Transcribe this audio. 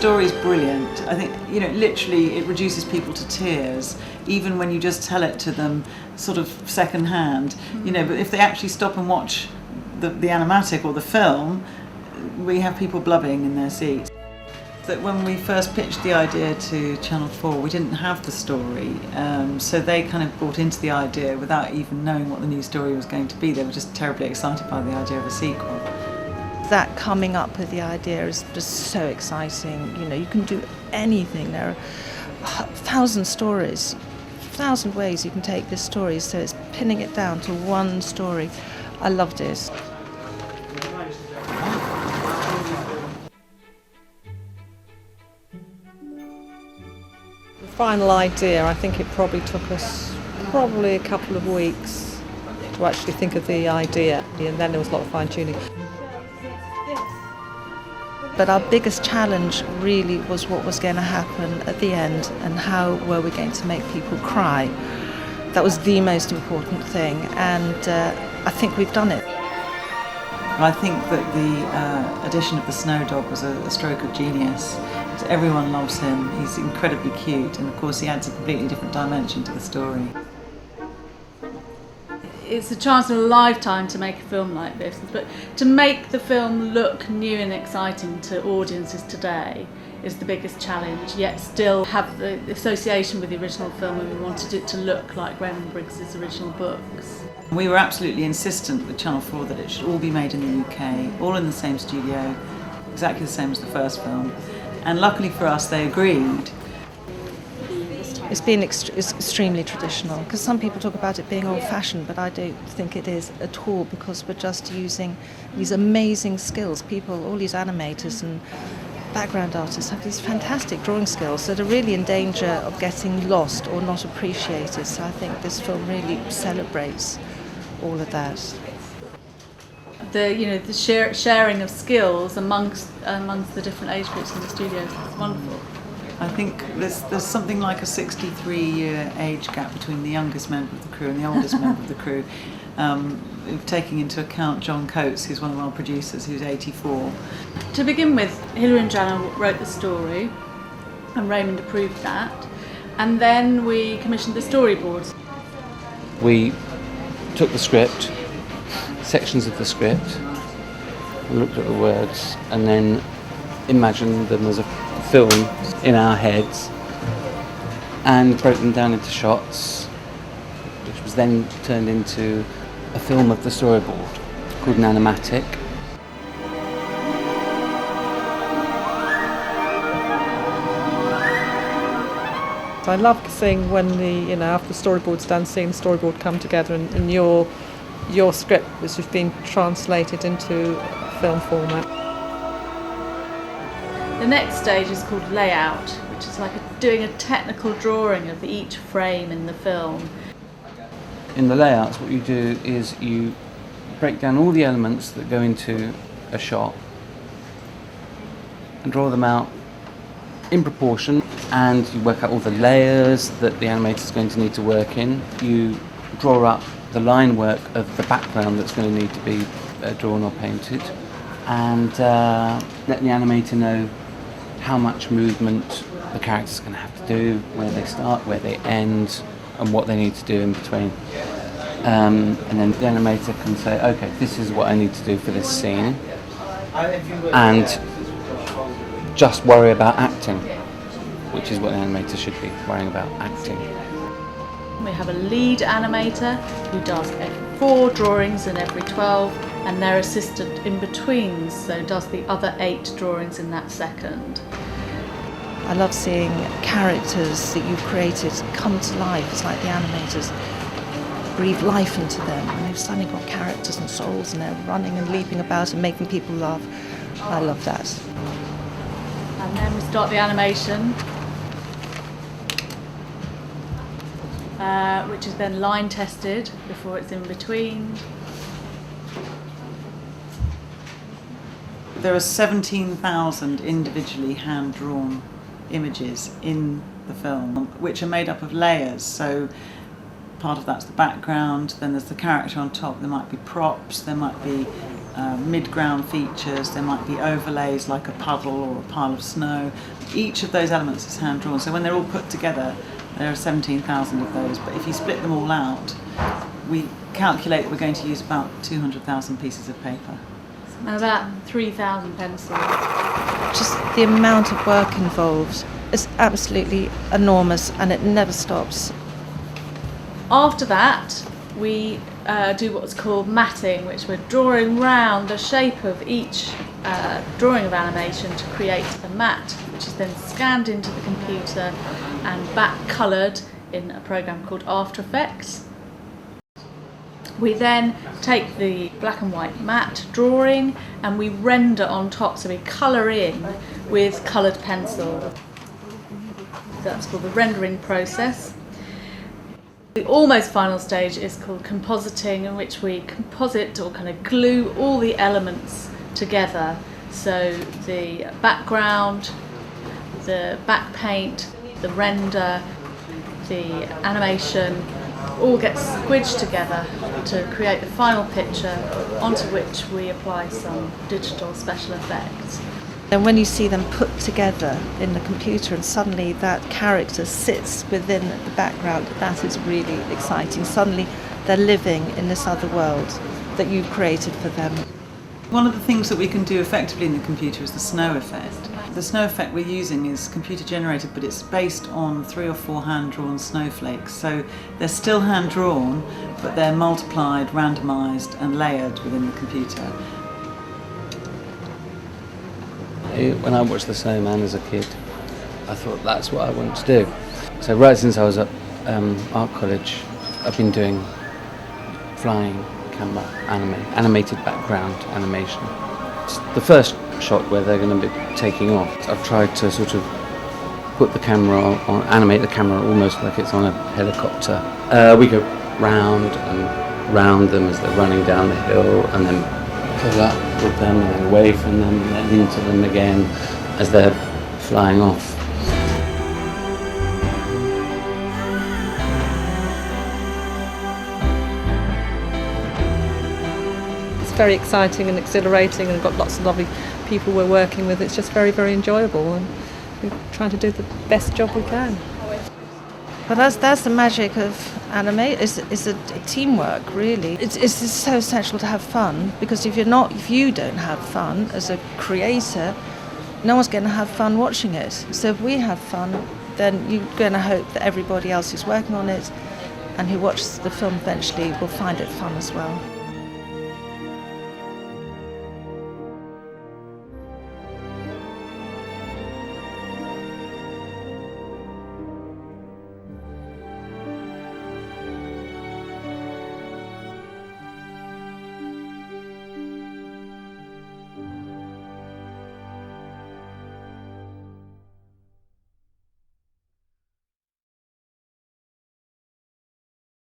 story's brilliant. I think, literally it reduces people to tears, even when you just tell it to them sort of second hand. But if they actually stop and watch the animatic or the film, we have people blubbing in their seats. That when we first pitched the idea to Channel 4, we didn't have the story, so they kind of bought into the idea without even knowing what the new story was going to be. They were just terribly excited by the idea of a sequel. That coming up with the idea is just so exciting. You can do anything. There are 1,000 stories, 1,000 ways you can take this story, so it's pinning it down to one story. I loved it. The final idea, I think it probably took us a couple of weeks to actually think of the idea, and then there was a lot of fine-tuning. But our biggest challenge really was what was going to happen at the end and how were we going to make people cry. That was the most important thing, and I think we've done it. I think that the addition of the Snowdog was a stroke of genius. Everyone loves him, he's incredibly cute, and of course he adds a completely different dimension to the story. It's a chance of a lifetime to make a film like this, but to make the film look new and exciting to audiences today is the biggest challenge, yet still have the association with the original film, and we wanted it to look like Raymond Briggs's original books. We were absolutely insistent with Channel 4 that it should all be made in the UK, all in the same studio, exactly the same as the first film. And luckily for us, they agreed. It's been extremely traditional, because some people talk about it being old-fashioned, but I don't think it is at all, because we're just using these amazing skills. People, all these animators and background artists have these fantastic drawing skills that are really in danger of getting lost or not appreciated. So I think this film really celebrates all of that. The sharing of skills amongst the different age groups in the studios is wonderful. I think there's something like a 63-year age gap between the youngest member of the crew and the oldest member of the crew. Taking into account John Coates, who's one of our producers, who's 84. To begin with, Hilary and Jana wrote the story, and Raymond approved that, and then we commissioned the storyboards. We took the script, sections of the script, looked at the words, and then imagined them as a film in our heads, and broke them down into shots, which was then turned into a film of the storyboard called an animatic. I love seeing when after the storyboard's done, seeing the storyboard come together and your script which has been translated into film format. The next stage is called layout, which is like doing a technical drawing of each frame in the film. In the layouts, what you do is you break down all the elements that go into a shot and draw them out in proportion, and you work out all the layers that the animator is going to need to work in. You draw up the line work of the background that's going to need to be drawn or painted, and let the animator know how much movement the character's going to have to do, where they start, where they end, and what they need to do in between. And then the animator can say, okay, this is what I need to do for this scene, and just worry about acting, which is what an animator should be, worrying about acting. We have a lead animator who does 4 drawings in every 12, and their assistant in between, so does the other 8 drawings in that second. I love seeing characters that you've created come to life. It's like the animators breathe life into them, and they've suddenly got characters and souls, and they're running and leaping about and making people laugh. I love that. And then we start the animation, which is then line tested before it's in between. There are 17,000 individually hand-drawn images in the film, which are made up of layers. So part of that's the background, then there's the character on top, there might be props, there might be mid-ground features, there might be overlays like a puddle or a pile of snow. Each of those elements is hand-drawn, so when they're all put together, there are 17,000 of those, but if you split them all out, we calculate that we're going to use about 200,000 pieces of paper. And about 3,000 pencils. Just the amount of work involved is absolutely enormous, and it never stops. After that, we do what's called matting, which we're drawing round the shape of each drawing of animation to create a mat, which is then scanned into the computer and back coloured in a program called After Effects. We then take the black and white matte drawing and we render on top, so we colour in with coloured pencil. That's called the rendering process. The almost final stage is called compositing, in which we composite or kind of glue all the elements together. So the background, the back paint, the render, the animation, all get squidged together to create the final picture, onto which we apply some digital special effects. And when you see them put together in the computer and suddenly that character sits within the background, that is really exciting. Suddenly they're living in this other world that you've created for them. One of the things that we can do effectively in the computer is the snow effect. The snow effect we're using is computer generated, but it's based on 3 or 4 hand-drawn snowflakes. So they're still hand-drawn, but they're multiplied, randomised and layered within the computer. When I watched The Snowman as a kid, I thought that's what I want to do. So right since I was at art college, I've been doing flying camera animated background animation. It's the first shot where they're going to be taking off. I've tried to sort of put the camera on, animate the camera almost like it's on a helicopter. We go round and round them as they're running down the hill, and then pull up with them and then away from them and then into them again as they're flying off. It's very exciting and exhilarating, and got lots of lovely people we're working with. It's just very, very enjoyable, and we're trying to do the best job we can. But that's the magic of anime. It's a teamwork, really. It's so essential to have fun, because if you don't have fun as a creator, no one's going to have fun watching it. So if we have fun, then you're going to hope that everybody else who's working on it and who watches the film eventually will find it fun as well.